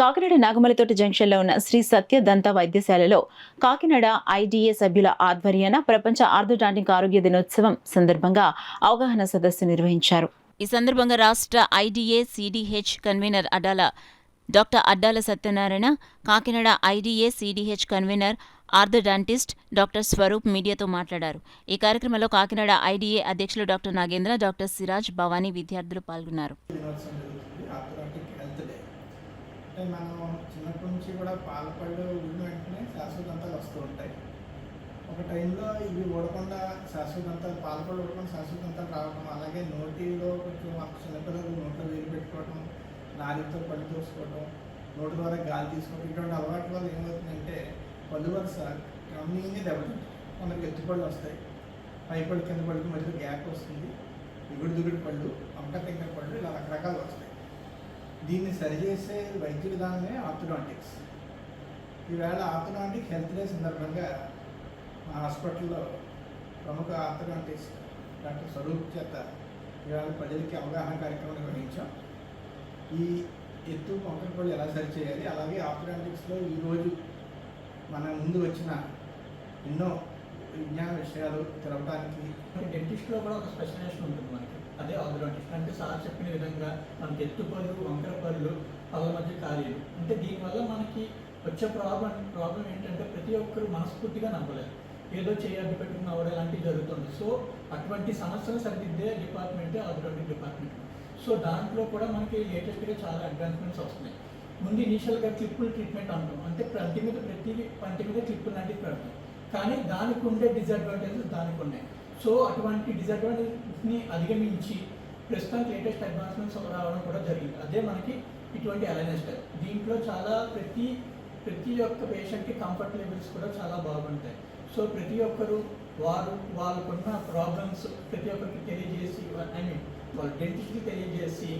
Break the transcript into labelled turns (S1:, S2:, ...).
S1: కాకినాడ నాగమలతోటి జంక్షన్లో ఉన్న శ్రీ సత్య దంత వైద్యశాలలో కాకినాడ ఐడీఏ సభ్యుల ఆధ్వర్యాన ప్రపంచ ఆర్థోడాంటిక్ ఆరోగ్య దినోత్సవం సందర్భంగా అవగాహన సదస్సు నిర్వహించారు. ఈ సందర్భంగా రాష్ట్ర IDA CDH convener doctor Addala Satyanarayana, Kakinada IDA CDH convener orthodontist doctor Swaroop మీడియాతో మాట్లాడారు. ఈ కార్యక్రమంలో కాకినాడ ఐడీఏ అధ్యక్షులు డాక్టర్ నాగేంద్ర, డాక్టర్ సిరాజ్, భవానీ విద్యార్థులు పాల్గొన్నారు.
S2: మనం చిన్నప్పటి నుంచి కూడా పాలపళ్ళు ఊడిన వెంటనే శాశ్వతంతాలు వస్తూ ఉంటాయి. ఒక టైంలో ఇవి ఊడకుండా శాశ్వతంతాలు, పాలపళ్ళు ఊడకుండా శాశ్వతంతాలు రావడం, అలాగే నోటిలో కొంచెం చిన్నపిల్లలు నోట్లో వేలు పెట్టుకోవడం, నాలుగుతో పళ్ళు తోసుకోవడం, నోటి ద్వారా గాలి తీసుకోవడం, ఇటువంటి అలవాటు వల్ల ఏమవుతుందంటే పళ్ళు వరుస క్రమంగా దెబ్బతింటాయి. మనకి ఎత్తుపళ్ళు వస్తాయి, పైపళ్ళు కింద పళ్ళకి మధ్యలో గ్యాప్ వస్తుంది, దిగుడు పళ్ళు, వంకర పళ్ళు, ఇలా రకరకాలు వస్తాయి. దీన్ని సరిచేసే వైద్య విధానమే ఆర్థోడాంటిక్స్. ఈవేళ ఆర్థోడాంటిక్ హెల్త్ డే సందర్భంగా మా హాస్పిటల్లో ప్రముఖ ఆర్థోడాంటిస్ట్ డాక్టర్ స్వరూప్ చేత ఈవేళ ప్రజలకి అవగాహన కార్యక్రమం నిర్వహించాం. ఈ ఎత్తు వంకర పళ్ళు ఎలా సరిచేయాలి, అలాగే ఆర్థోడాంటిక్స్లో ఈరోజు మన ముందు వచ్చిన ఎన్నో విజ్ఞాన విషయాలు తెలవడానికి.
S3: డెంటిస్ట్లో కూడా ఒక స్పెషలైజేషన్ ఉంటుంది మనకి, అదే ఆర్థోడాంటిస్ట్. అంటే సార్ చెప్పిన విధంగా మనకి ఎత్తుపళ్ళు, వంకర పళ్ళు, పళ్ళ మధ్య ఖాళీలు. అంటే దీనివల్ల మనకి వచ్చే ప్రాబ్లం ఏంటంటే ప్రతి ఒక్కరు మనస్ఫూర్తిగా నమ్మలేరు, ఏదో చేయాలి పెట్టుకుని అవ్వడం లాంటివి జరుగుతుంది. సో అటువంటి సమస్యలు సరిదిద్దే డిపార్ట్మెంటే ఆర్థోడాంటిక్ డిపార్ట్మెంట్. సో దాంట్లో కూడా మనకి లేటెస్ట్గా చాలా అడ్వాన్స్మెంట్స్ వస్తున్నాయి. ముందు ఇనీషియల్గా క్లిప్పులు ట్రీట్మెంట్ అంటాం, అంటే ప్రతి పంటి మీద క్లిప్పులు లాంటివి పెడతాం. కానీ దానికి ఉండే డిసడ్వాంటేజెస్ దానికి ఉన్నాయి. సో అటువంటి డిసడ్వాంటేజ్ని అధిగమించి ప్రస్తుతానికి లేటెస్ట్ అడ్వాన్స్మెంట్స్ రావడం కూడా జరిగింది. అదే మనకి ఇటువంటి అలైనెస్ టైప్. దీంట్లో చాలా ప్రతి ఒక్క పేషెంట్కి కంఫర్ట్ లెవెల్స్ కూడా చాలా బాగుంటాయి. సో ప్రతి ఒక్కరు వాళ్ళకున్న ప్రాబ్లమ్స్ ప్రతి ఒక్కరికి తెలియజేసి, వాళ్ళ డెంటిస్ట్కి తెలియజేసి